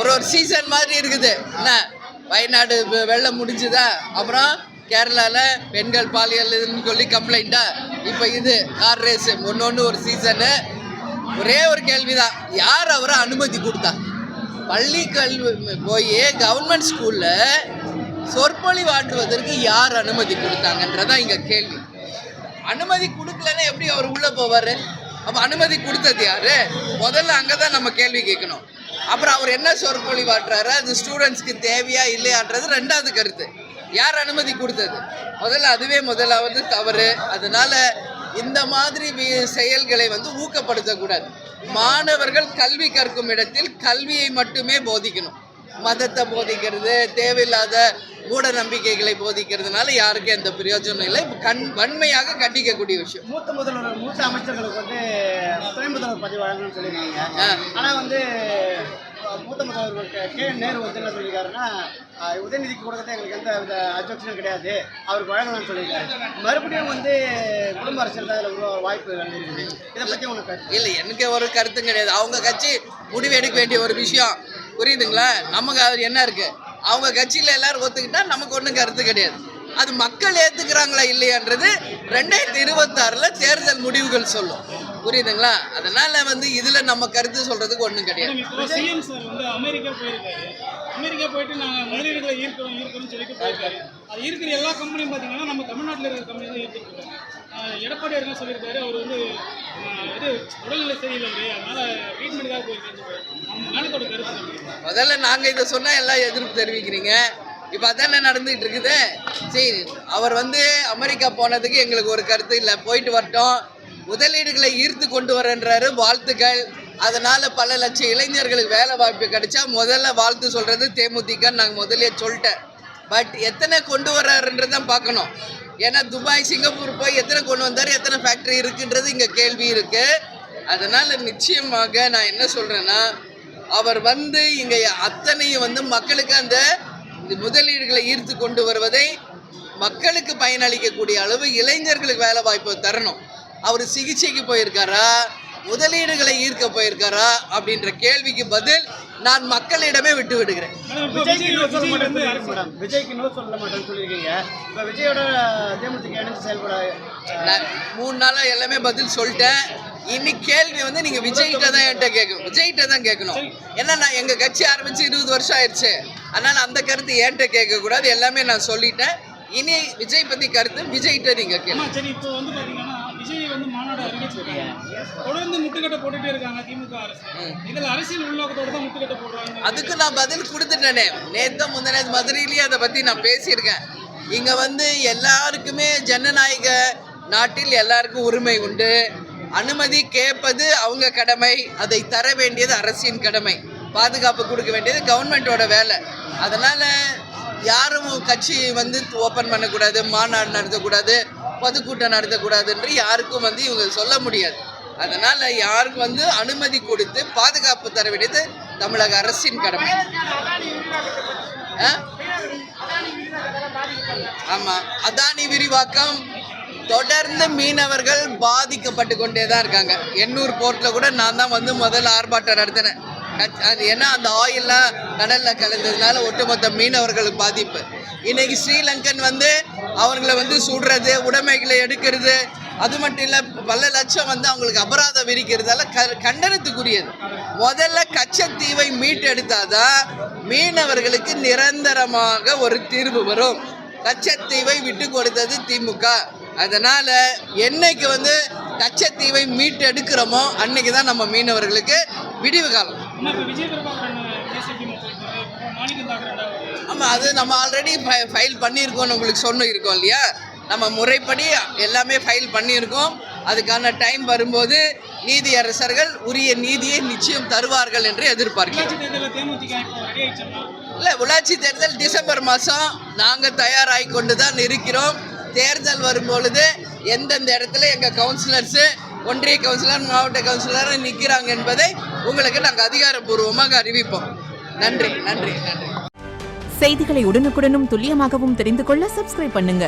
ஒரு சீசன் மாதிரி இருக்குது. என்ன வயநாடு வெள்ளம் முடிஞ்சுதா, அப்புறம் கேரளாவில் பெண்கள் பாலியல்னு சொல்லி கம்ப்ளைண்ட்டா, இப்போ இது கார் ரேஸு, ஒன்று ஒரு சீசனு. ஒரே ஒரு கேள்விதான், யார் அவரை அனுமதி கொடுத்தா? பள்ளி கல்வி போய் கவர்மெண்ட் ஸ்கூலில் சொற்பொழிவாற்றுவதற்கு யார் அனுமதி கொடுத்தாங்கன்றதான் இங்கே கேள்வி. அனுமதி கொடுக்கலன்னா எப்படி அவர் உள்ளே போவார்? அப்போ அனுமதி கொடுத்தது யார்? முதல்ல அங்கே தான் நம்ம கேள்வி கேட்கணும். அப்புறம் அவர் என்ன சொற்பொழிவாற்றுறாரு, அது ஸ்டூடெண்ட்ஸ்க்கு தேவையா இல்லையான்றது ரெண்டாவது கருத்து. யார் அனுமதி கொடுத்தது? முதலாவது தவறு. அதனால இந்த மாதிரி செயல்களை ஊக்கப்படுத்தக்கூடாது. மாணவர்கள் கல்வி கற்கும் இடத்தில் கல்வியை மட்டுமே போதிக்கணும். மதத்தை போதிக்கிறது, தேவையில்லாத மூட நம்பிக்கைகளை போதிக்கிறதுனால யாருக்கும் எந்த பிரயோஜனம் இல்லை. வன்மையாக கண்டிக்கக்கூடிய விஷயம். மூத்த அமைச்சர்களுக்கு துணை முதல்வர் பதவி வழங்கணும்னு சொல்லியிருக்காங்க. ஆனால் மூத்த முதல்வர்களுக்கு நேரு என்ன சொல்லியிருக்காருன்னா, உதயநிதிக்கு கொடுக்கறது எங்களுக்கு எந்த வித அப்ஜெக்ஷனும் கிடையாது, அவருக்கு வழங்கலாம்னு சொல்லியிருக்காரு. மறுபடியும் குடும்ப அரசியல் தான் இதில் வாய்ப்பு இருக்குது. இதை பற்றி உங்களுக்கு இல்லை, எனக்கு ஒரு கருத்தும் கிடையாது. அவங்க கட்சி முடிவு எடுக்க வேண்டிய ஒரு விஷயம், புரியுதுங்களா? நமக்கு அது என்ன இருக்குது, அவங்க கட்சியில் எல்லாரும் ஒத்துக்கிட்டா நமக்கு ஒன்றும் கருத்து கிடையாது. அது மக்கள் ஏற்றுக்கிறாங்களா இல்லையான்றது 2026 தேர்தல் முடிவுகள் சொல்லும், புரியுதுங்களா? அதனால இதில் நம்ம கருத்து சொல்கிறதுக்கு ஒன்றும் கிடையாது. சிஎம் சார் அமெரிக்கா போயிருக்காரு. அமெரிக்கா போயிட்டு நாங்கள் முதலீடுகளை ஈர்க்கணும்னு சொல்லிட்டு போயிருக்காரு. அது இருக்கிற எல்லா கம்பெனியும் பார்த்தீங்கன்னா நம்ம தமிழ்நாட்டில் இருக்கிற கம்பெனி தான் ஈர்த்துருக்காங்க. எடப்பாடி என்ன சொல்லியிருக்காரு, அவர் இது உடல்நிலை சரியில்லை, அதனால ட்ரீட்மெண்ட்டுக்காக போயிருக்காரு. நம்ம மேலத்தோட கருத்து முதல்ல நாங்கள் இதை சொன்னால் எல்லாம் எதிர்ப்பு தெரிவிக்கிறீங்க. இப்போ அதானே நடந்துகிட்டு இருக்குது. சரி, அவர் அமெரிக்கா போனதுக்கு எங்களுக்கு ஒரு கருத்து இல்லை, போயிட்டு வரட்டும். முதலீடுகளை ஈர்த்து கொண்டு வரன்றாரு, வாழ்த்துக்கள். அதனால் பல லட்சம் இளைஞர்களுக்கு வேலை வாய்ப்பு கிடைச்சா முதல்ல வாழ்த்து சொல்கிறது தேமுதிக. நாங்கள் முதலே சொல்லிட்டேன். பட் எத்தனை கொண்டு வர்றாருன்றதான் பார்க்கணும். ஏன்னா துபாய், சிங்கப்பூர் போய் எத்தனை கொண்டு வந்தார், எத்தனை ஃபேக்ட்ரி இருக்குன்றது இங்கே கேள்வி இருக்குது. அதனால் நிச்சயமாக நான் என்ன சொல்கிறேன்னா, அவர் இங்கே அத்தனையும் மக்களுக்கு அந்த முதலீடுகளை ஈர்த்து கொண்டு வருவதை மக்களுக்கு பயனளிக்கக்கூடிய அளவு இளைஞர்களுக்கு வேலை வாய்ப்பு தரணும். அவர் சிகிச்சைக்கு போயிருக்காரா, முதலீடுகளை ஈர்க்க போயிருக்காரா அப்படின்ற கேள்விக்கு பதில் நான் மக்களிடமே விட்டு விடுகிறேன். விஜய்க்கு நோ சொல்ல மாட்டேன்னு சொல்லியிருக்கீங்க. இப்போ விஜயோட தேமுதிக இணைந்து செயல்பட நான் 3 நாளாக எல்லாமே பதில் சொல்லிட்டேன். இன்னைக்கு கேள்வி நீங்கள் விஜய்கிட்ட தான் என்கிட்ட கேட்கணும், விஜய்கிட்ட தான் கேட்கணும். ஏன்னா நான் எங்கள் கட்சி ஆரம்பித்து 20 வருஷம் ஆயிடுச்சு. அதனால் அந்த கருத்து என்கிட்ட கேட்கக்கூடாது, எல்லாமே நான் சொல்லிட்டேன். இனி விஜய் பற்றி கருத்து விஜய்கிட்ட நீங்கள் கேட்கணும். சரி, இப்போ பார்த்தீங்கன்னா விஜய் மாநாடு அறிவிச்சிருக்காங்க, தொடர்ந்து முட்டுக்கட்டை போட்டுட்டே இருக்காங்க திமுக அரசு. இதில் அரசியல் உள்நோக்கத்தோடு தான் முட்டுக்கட்டை போடுறாங்க. அதுக்கு நான் பதில் கொடுத்துட்டேனே, நேற்று முந்தின மதுரையிலேயே அதை பற்றி நான் பேசியிருக்கேன். இங்கே எல்லாருக்குமே ஜனநாயக நாட்டில் எல்லாருக்கும் உரிமை உண்டு. அனுமதி கேட்பது அவங்க கடமை, அதை தர வேண்டியது அரசின் கடமை, பாதுகாப்பு கொடுக்க வேண்டியது கவர்மெண்ட்டோட வேலை. அதனால் யாரும் கட்சி ஓப்பன் பண்ணக்கூடாது, மாநாடு நடத்தக்கூடாது, பொதுக்கூட்டம் நடத்தக்கூடாது என்று யாருக்கும் இவங்க சொல்ல முடியாது. அதனால் யாருக்கும் அனுமதி கொடுத்து பாதுகாப்பு தர வேண்டியது தமிழக அரசின் கடமை. ஆமாம், அதானி விரிவாக்கம் தொடர்ந்து மீனவர்கள் பாதிக்கப்பட்டு கொண்டே தான் இருக்காங்க. எண்ணூர் போர்ட்டில் கூட நான் தான் முதல்ல ஆர்ப்பாட்டம் நடத்தினேன். அது ஏன்னா அந்த ஆயில்லாம் கடலில் கலந்ததுனால ஒட்டுமொத்த மீனவர்களுக்கு பாதிப்பு. இன்னைக்கு ஸ்ரீலங்கன் அவர்களை சுடுறது, உடைமைகளை எடுக்கிறது, அது மட்டும் இல்லை பல லட்சம் அவங்களுக்கு அபராதம் விதிக்கிறதால கண்டனத்துக்குரியது. முதல்ல கச்சத்தீவை மீட்டெடுத்தாதான் மீனவர்களுக்கு நிரந்தரமாக ஒரு தீர்வு வரும். கச்சத்தீவை விட்டு கொடுத்தது திமுக. அதனால் என்னைக்கு கச்சத்தீவை மீட்டெடுக்கிறோமோ அன்னைக்கு தான் நம்ம மீனவர்களுக்கு விடிவு காலம். ஆமாம், அது நம்ம ஆல்ரெடி ஃபைல் பண்ணியிருக்கோம்னு உங்களுக்கு சொன்னிருக்கோம் இல்லையா? நம்ம முறைப்படி எல்லாமே ஃபைல் பண்ணியிருக்கோம். அதுக்கான டைம் வரும்போது நீதியரசர்கள் உரிய நீதியை நிச்சயம் தருவார்கள் என்று எதிர்பார்க்கிறோம். இல்லை, உள்ளாட்சி தேர்தல் டிசம்பர் மாதம் நாங்கள் தயாராகி கொண்டு தான் இருக்கிறோம். தேர்தல் வரும்பொழுது எந்தெந்த இடத்துல எங்கள் கவுன்சிலர்ஸு, ஒன்றிய கவுன்சிலர், மாவட்ட கவுன்சிலர் நிற்கிறாங்க என்பதை உங்களுக்கு நாங்கள் அதிகாரப்பூர்வமாக அறிவிப்போம். நன்றி நன்றி நன்றி. செய்திகளை உடனுக்குடனும் துல்லியமாகவும் தெரிந்து கொள்ள சப்ஸ்கிரைப் பண்ணுங்க.